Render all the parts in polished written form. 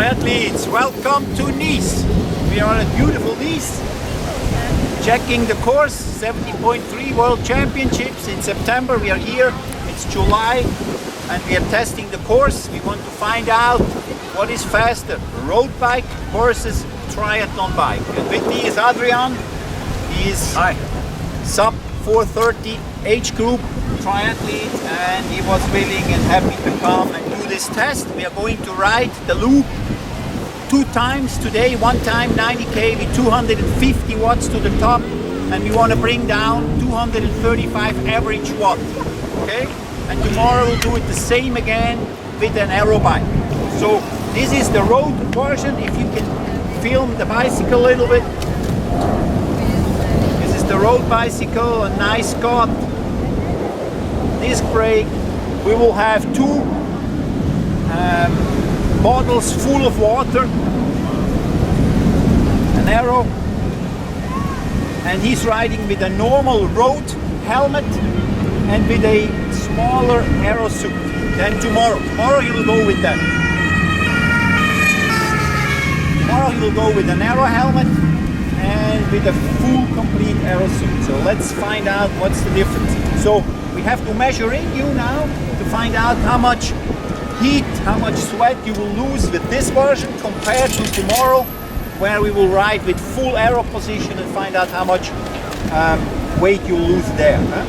triathletes, welcome to Nice. We are at beautiful Nice, checking the course, 70.3 World Championships in September. We are here, it's July, and we are testing the course. We want to find out what is faster, road bike versus triathlon bike. And with me is Adrian. He is sub 430 age group triathlete, and he was willing and happy to come and do this test. We are going to ride the loop 2 times today. One time 90k with 250 watts to the top, and we want to bring down 235 average watt. Okay, and tomorrow we'll do it the same again with an aerobike. So this is the road version. If you can film the bicycle a little bit. This is the road bicycle, a nice Scott, disc brake. We will have 2 bottles full of water, an arrow, and he's riding with a normal road helmet and with a smaller aero suit. Then tomorrow he will go with that. Tomorrow he will go with an aero helmet and with a full complete aero suit. So let's find out what's the difference. So we have to measure in you now to find out how much heat, how much sweat you will lose with this version compared to tomorrow, where we will ride with full aero position and find out how much weight you lose there. Huh?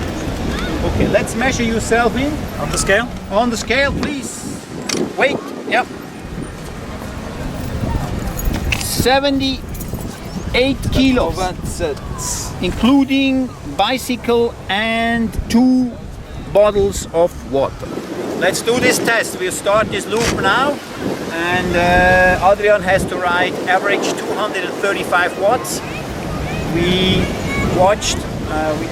Okay, let's measure yourself in. On the scale? On the scale, please. Weight, yep. 78 kilos, including bicycle and 2 bottles of water. Let's do this test. We'll start this loop now, and Adrian has to ride average 235 watts. We watched,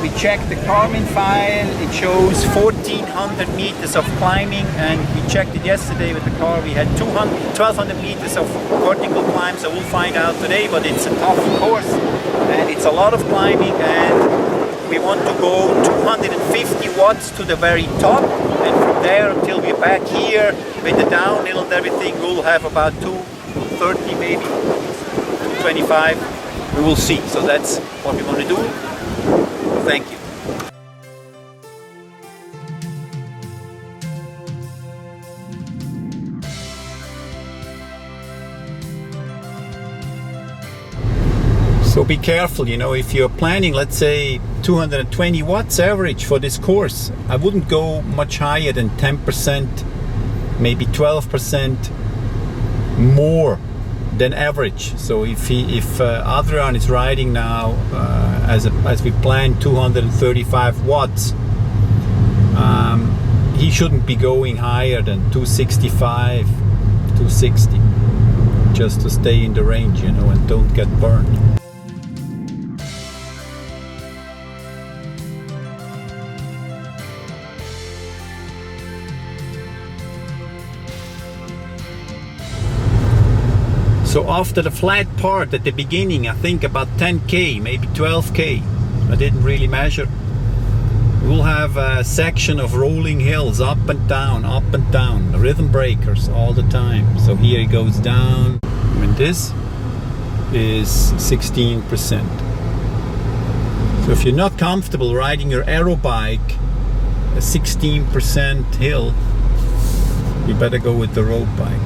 we checked the Garmin file. It shows 1400 meters of climbing, and we checked it yesterday with the car. We had 1200 meters of vertical climb, so we'll find out today, but it's a tough course and it's a lot of climbing, and we want to go 250 watts to the very top, and from there until we're back here with the downhill and everything, we'll have about 230, maybe 225. We will see. So that's what we want to do. Thank you. So be careful, you know, if you're planning, let's say 220 watts average for this course, I wouldn't go much higher than 10%, maybe 12% more than average. So if Adrian is riding now as we plan 235 watts, he shouldn't be going higher than 265, 260, just to stay in the range, you know, and don't get burned. So after the flat part at the beginning, I think about 10k, maybe 12k, I didn't really measure, we'll have a section of rolling hills, up and down, rhythm breakers all the time. So here it goes down, and this is 16%. So if you're not comfortable riding your aerobike a 16% hill, you better go with the road bike.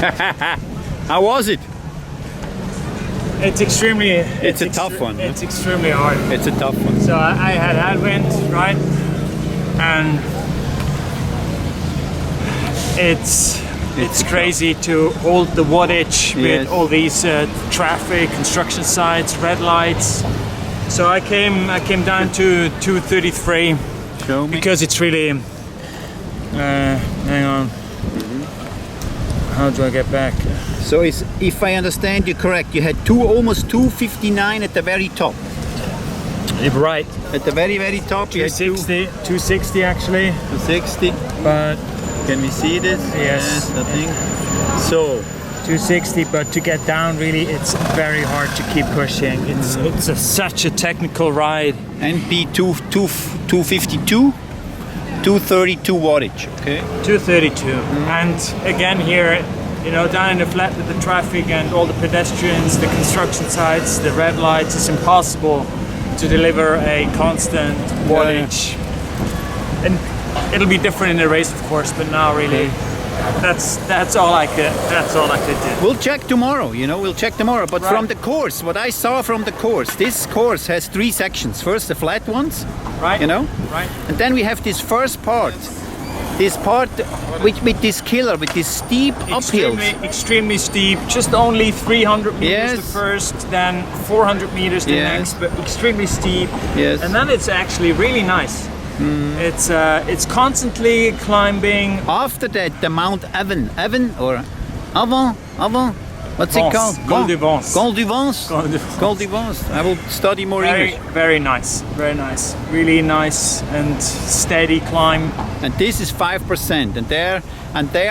How was it? It's extremely. It's a tough one. It's extremely hard. It's a tough one. So I had headwind, right? And it's crazy to hold the wattage with all these traffic, construction sites, red lights. So I came down to 2:33. Show me. Because it's really. Hang on. How do I get back? So if I understand you correct, you had almost 2:59 at the very top. Right. At the very top, you had 260 actually. 260. But can we see this? Yes. I think. So 260, but to get down, really, it's very hard to keep pushing. It's such a technical ride. NP 252, 232 wattage. Okay. 232, and again here, you know, down in the flat with the traffic and all the pedestrians, the construction sites, the red lights, it's impossible to deliver a constant wattage. And it'll be different in the race, of course, but now really, that's all I could do. We'll check tomorrow. You know, we'll check tomorrow. But from the course, what I saw from the course, this course has 3 sections. First, the flat ones. Right. You know. Right. And then we have this first part. This part with this killer, with this steep uphills. Extremely steep, just only 300 meters the first, then 400 meters the next, but extremely steep. Yes. And then it's actually really nice. It's constantly climbing. After that, the Mount Avant, what's it called? Col du Vence. Col du Vence. Col du Vence. I will study more English. Very nice, very nice. Really nice and steady climb. And this is 5%. And there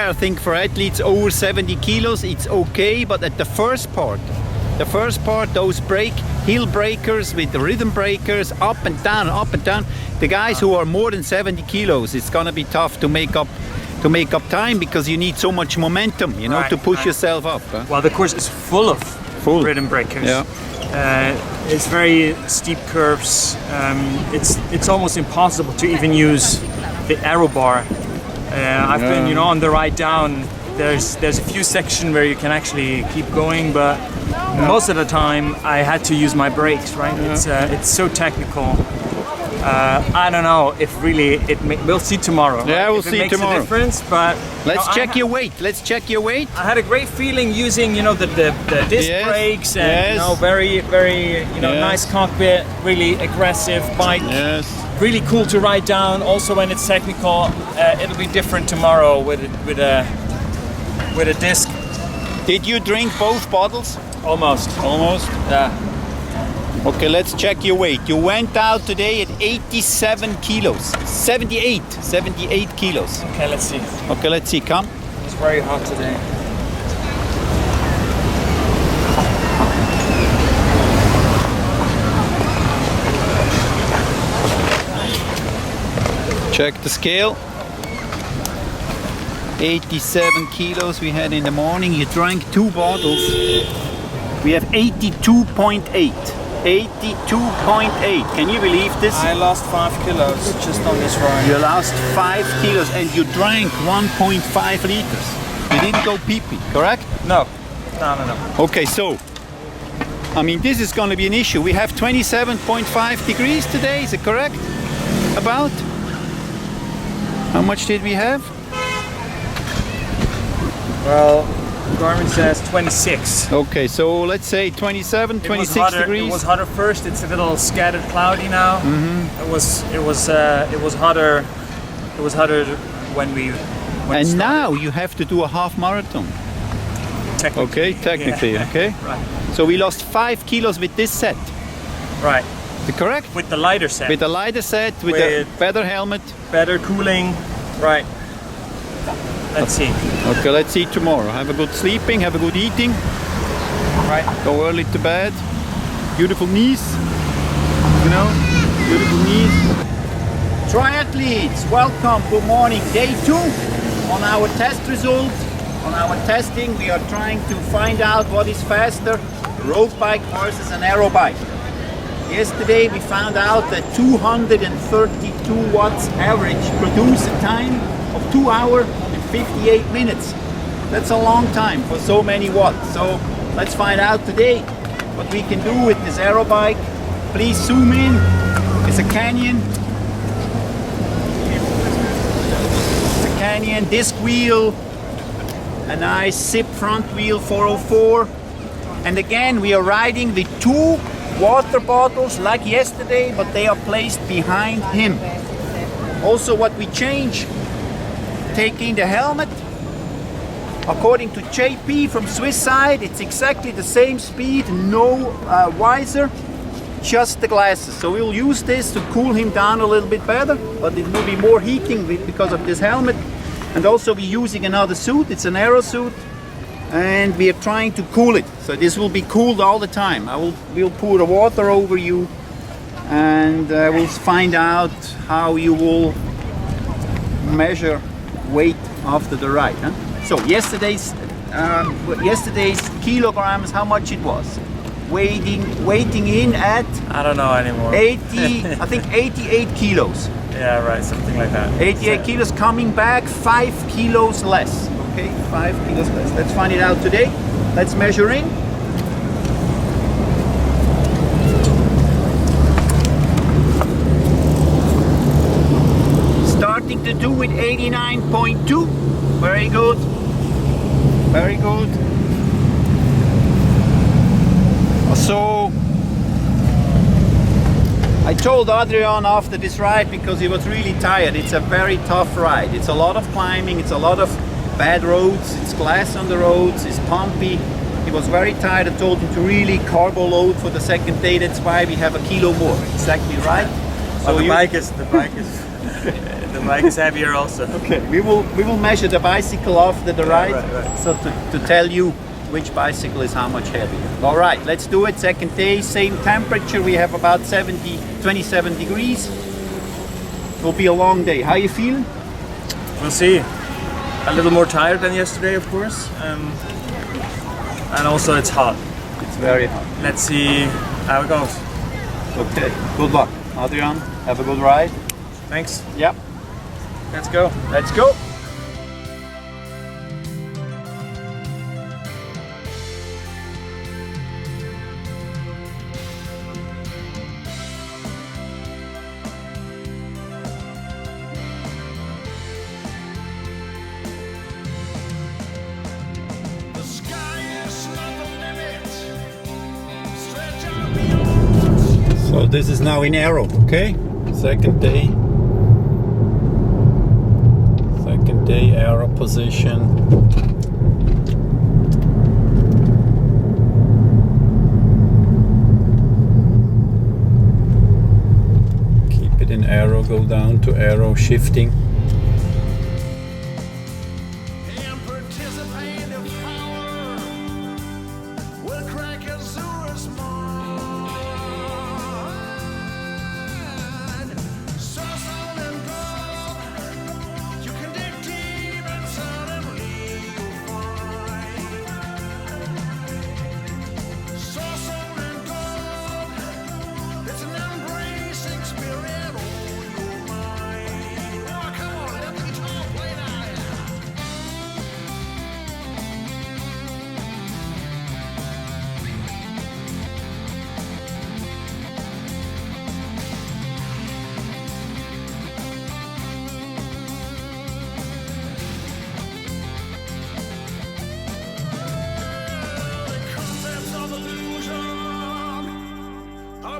I think for athletes over 70 kilos, it's okay. But at the first part, those hill breakers with the rhythm breakers, up and down. The guys who are more than 70 kilos, it's gonna be tough to make up time because you need so much momentum, you know, to push yourself up. Huh? Well, the course is full of rhythm breakers. Yeah. It's very steep curves. It's almost impossible to even use the aero bar. I've been, you know, on the ride down. There's a few sections where you can actually keep going, but most of the time I had to use my brakes. Right? It's so technical. I don't know if really we'll see tomorrow. Yeah, we'll see tomorrow. A difference, but let's check your weight. Let's check your weight. I had a great feeling using, you know, the disc brakes and you know, very nice cockpit, really aggressive bike. Yes. Really cool to ride down. Also, when it's technical, it'll be different tomorrow with a disc. Did you drink both bottles? Almost. Yeah. Okay, let's check your weight. You went out today at 87 kilos. 78 kilos. Okay, let's see. Okay, let's see. Come. It's very hot today. Check the scale. 87 kilos we had in the morning. You drank 2 bottles. We have 82.8. 82.8. Can you believe this? I lost 5 kilos just on this ride. You lost 5 kilos and you drank 1.5 liters. You didn't go pee-pee, correct? No. Okay, so, I mean, this is going to be an issue. We have 27.5 degrees today, is it correct? About? How much did we have? Well, Garmin says 26. Okay, so let's say 27, 26 degrees. It was hotter first. It's a little scattered, cloudy now. Mm-hmm. It was hotter. It was hotter when we. And now you have to do a half marathon. Technically. Okay. Right. So we lost 5 kilos with this set. Right. Is it correct? With the lighter set. With the lighter set, with a better helmet. Better cooling. Right. Let's see. Okay, let's see tomorrow. Have a good sleeping, have a good eating. Right. Go early to bed. Beautiful knees. You know, beautiful knees. Triathletes, welcome. Good morning. Day 2 on our test results. On our testing, we are trying to find out what is faster, road bike versus an aerobike. Yesterday we found out that 232 watts average producer time of 2 hours and 58 minutes. That's a long time for so many watts. So let's find out today what we can do with this Aerobike. Please zoom in. It's a Canyon. It's a Canyon disc wheel. A nice zip front wheel 404. And again, we are riding with 2 water bottles like yesterday, but they are placed behind him. Also what we change, taking the helmet. According to JP from Swiss side, it's exactly the same speed, no visor, just the glasses. So we'll use this to cool him down a little bit better, but it will be more heating because of this helmet. And also we're using another suit, it's an aero suit, and we are trying to cool it. So this will be cooled all the time. We'll pour the water over you, and we'll find out how you will measure weight after the ride. Huh? So yesterday's kilograms, how much it was? Weighting in at, I don't know anymore. 80, I think 88 kilos. Yeah, right, something like that. 88 kilos, coming back 5 kilos less. Okay, 5 kilos less. Let's find it out today. Let's measure in. Starting to do with 89.2. Very good. Very good. So I told Adrian after this ride, because he was really tired, it's a very tough ride. It's a lot of climbing, it's a lot of bad roads, it's glass on the roads, it's bumpy. He was very tired. I told him to really carbo load for the second day. That's why we have a kilo more. Exactly right. So the bike is the bike is heavier also. Okay, we will measure the bicycle after the ride, right. so to tell you which bicycle is how much heavier. All right, let's do it. Second day, same temperature. We have about 27 degrees. It will be a long day. How you feeling? We'll see. A little more tired than yesterday, of course, and also it's hot. It's very hot. Let's see how it goes. Okay, good luck. Adrian, have a good ride. Thanks. Yep. Let's go. Let's go. So this is now in aero, okay? Second day aero position. Keep it in aero, go down to aero, shifting.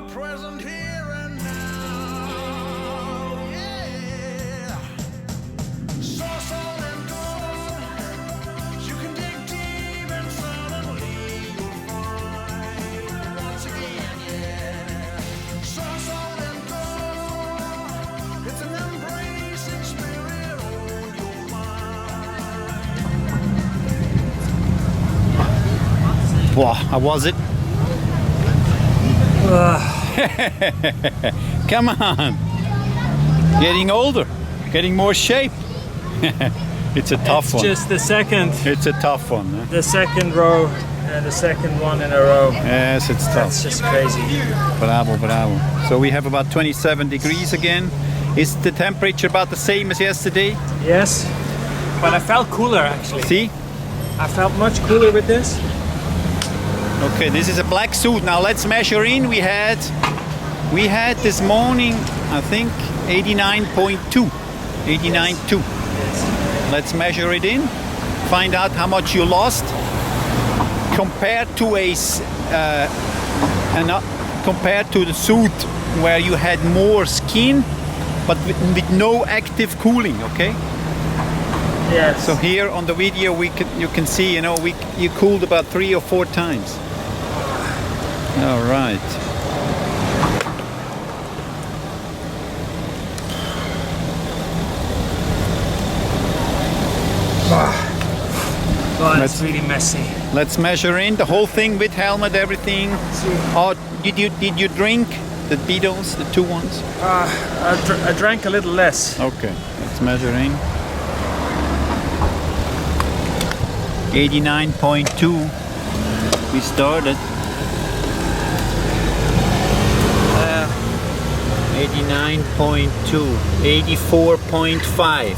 Present here and now, yeah. Source on and gone. You can dig deep and suddenly you'll find once again, yeah. Source on and gone. It's an embracing spirit on your mind. Wow, how was it? Come on, getting older, getting more shape. It's a tough one. Just the second. It's a tough one. Huh? The second row and the second one in a row. Yes, it's tough. That's just crazy. Bravo, bravo. So we have about 27 degrees again. Is the temperature about the same as yesterday? Yes, but I felt cooler actually. See? I felt much cooler with this. Okay, this is a black suit. Now let's measure in. We had this morning, I think 89.2. 89.2. Let's measure it in. Find out how much you lost compared to compared to the suit where you had more skin, but with no active cooling. Okay. Yes. So here on the video you can see, you cooled about 3 or 4 times. All right. Oh, that's really messy. Let's measure in the whole thing with helmet, everything. Oh, did you drink the bidons, the 2 ones? I drank a little less. Okay, let's measure in. 89.2. We started. 89.2. 84.5.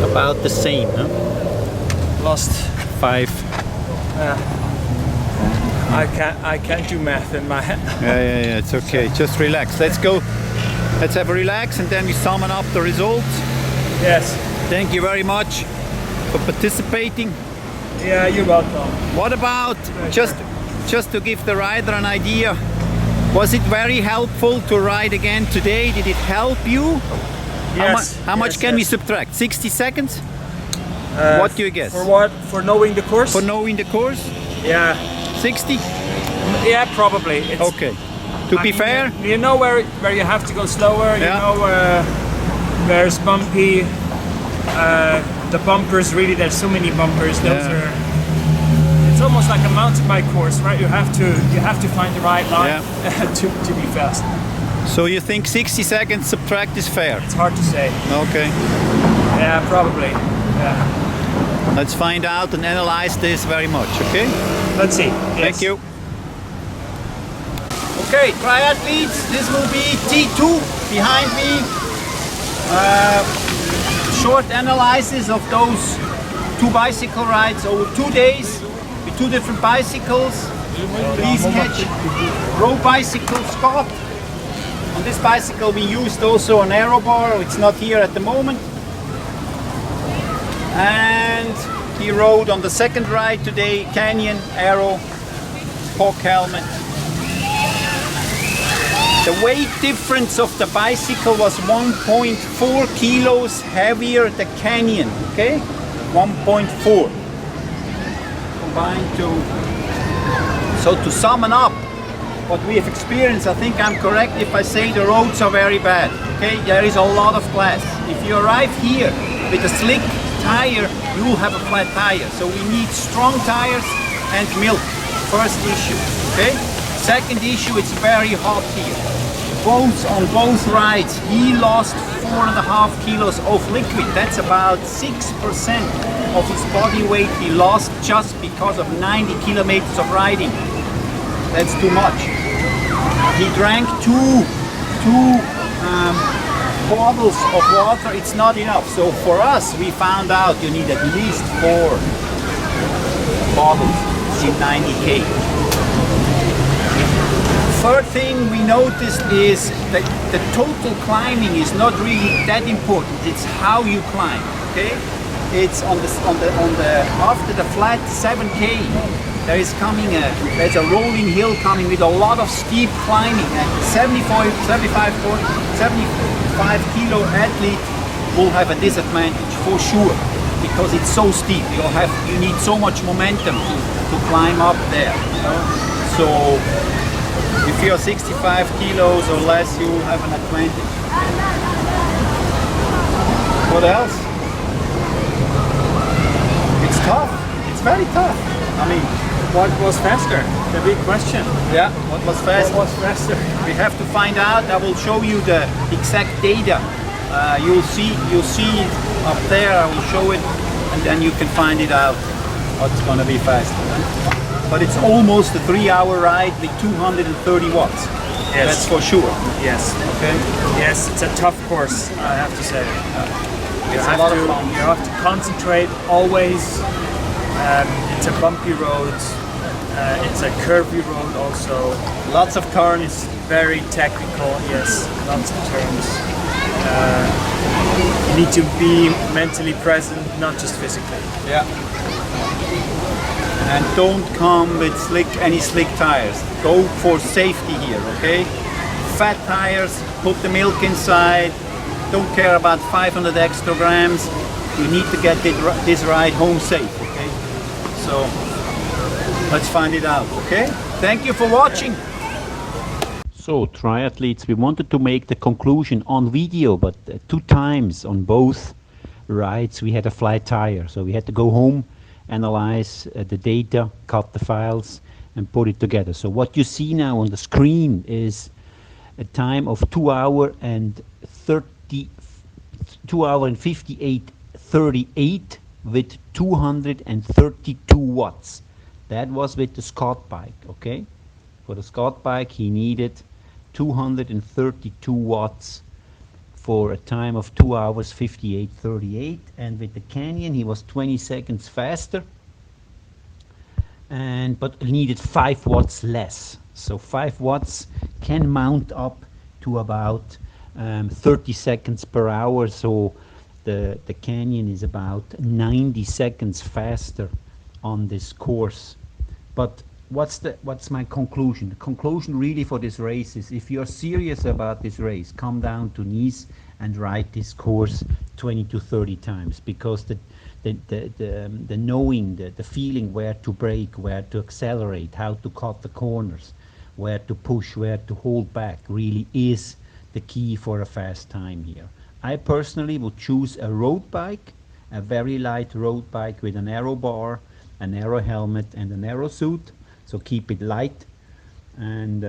About the same, huh? Lost 5. I can't do math in my head. Yeah, it's okay. Just relax. Let's go. Let's have a relax and then we summon up the results. Yes. Thank you very much for participating. Yeah, you're welcome. What about just to give the rider an idea? Was it very helpful to ride again today? Did it help you? Yes. How much can we subtract? 60 seconds? What do you guess? For what? For knowing the course? For knowing the course? Yeah. 60? Yeah, probably. Okay. To be fair? You know where you have to go slower. Yeah. You know where it's bumpy. The bumpers, really, there's so many bumpers. Those are. It's almost like a mountain bike course, right? You have to find the right line to be fast. So you think 60 seconds subtract is fair? It's hard to say. Okay. Yeah, probably. Yeah. Let's find out and analyze this very much, okay? Let's see. Yes. Thank you. Okay, triathletes, this will be T2 behind me. Short analysis of those 2 bicycle rides over 2 days with 2 different bicycles. Please catch road bicycle Scott. On this bicycle we used also an Aerobike. It's not here at the moment. And he rode on the second ride today, Canyon, Aero, Hawk helmet. The weight difference of the bicycle was 1.4 kilos heavier the Canyon, okay? 1.4 combined to. So to sum it up, what we have experienced, I think I'm correct if I say the roads are very bad, okay? There is a lot of glass. If you arrive here with a slick tire, you will have a flat tire. So we need strong tires and milk. First issue, okay? Second issue, it's very hot here. On both rides, he lost 4.5 kilos of liquid. That's about 6% of his body weight he lost just because of 90 kilometers of riding. That's too much. He drank two bottles of water. It's not enough. So for us, we found out you need at least 4 bottles in 90k. Third thing we noticed is that the total climbing is not really that important. It's how you climb. Okay, it's on the after the flat 7k. There's a rolling hill coming with a lot of steep climbing, and 75 kilo athlete will have a disadvantage for sure because it's so steep. You need so much momentum to climb up there. So if you're 65 kilos or less, you will have an advantage. What else? It's tough. It's very tough. I mean, what was faster? The big question. Yeah, what was faster? What was faster? We have to find out. I will show you the exact data. You'll see it up there. I will show it, and then you can find it out what's going to be faster. But it's almost a 3-hour ride with 230 watts. Yes. That's for sure. Yes. Okay. Yes, it's a tough course, I have to say. It's a lot of fun. You have to concentrate always. It's a bumpy road. It's a curvy road also. Lots of turns. It's very technical. Yes, lots of turns. You need to be mentally present, not just physically. Yeah. And don't come with any slick tires. Go for safety here, okay? Fat tires, put the milk inside. Don't care about 500 extra grams. You need to get this ride home safe, okay? So let's find it out, okay? Thank you for watching. So triathletes, we wanted to make the conclusion on video, but 2 times on both rides we had a flat tire. So we had to go home, analyze the data, cut the files and put it together. So what you see now on the screen is a time of 2 hour and 58:38 with 232 watts. That was with the Scott bike, okay? For the Scott bike he needed 232 watts for a time of 2 hours 58:38, and with the Canyon he was 20 seconds faster, but needed 5 watts less. So 5 watts can mount up to about 30 seconds per hour. So the Canyon is about 90 seconds faster on this course. But what's my conclusion? The conclusion really for this race is, if you're serious about this race, come down to Nice and ride this course 20 to 30 times, because the knowing, the feeling where to brake, where to accelerate, how to cut the corners, where to push, where to hold back, really is the key for a fast time here. I personally would choose a road bike, a very light road bike with an aero bar, an aero helmet and an aero suit. So keep it light, and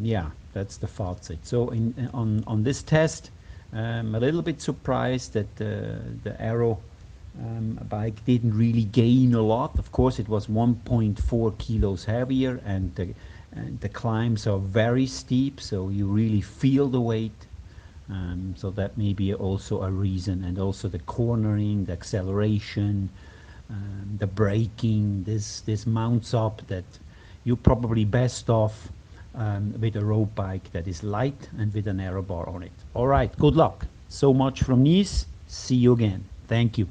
yeah, that's the faucet. So on this test, I'm a little bit surprised that the aero bike didn't really gain a lot. Of course, it was 1.4 kilos heavier, and the climbs are very steep, so you really feel the weight. So that may be also a reason, and also the cornering, the acceleration, the braking. This mounts up that you're probably best off with a road bike that is light and with an aero bar on it. All right, good luck. So much from Nice. See you again. Thank you.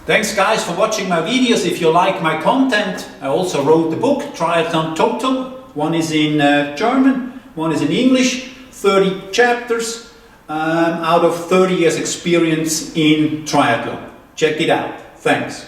Thanks guys for watching my videos. If you like my content, I also wrote the book Triathlon Total. One is in German, one is in English, 30 chapters out of 30 years experience in triathlon. Check it out. Thanks.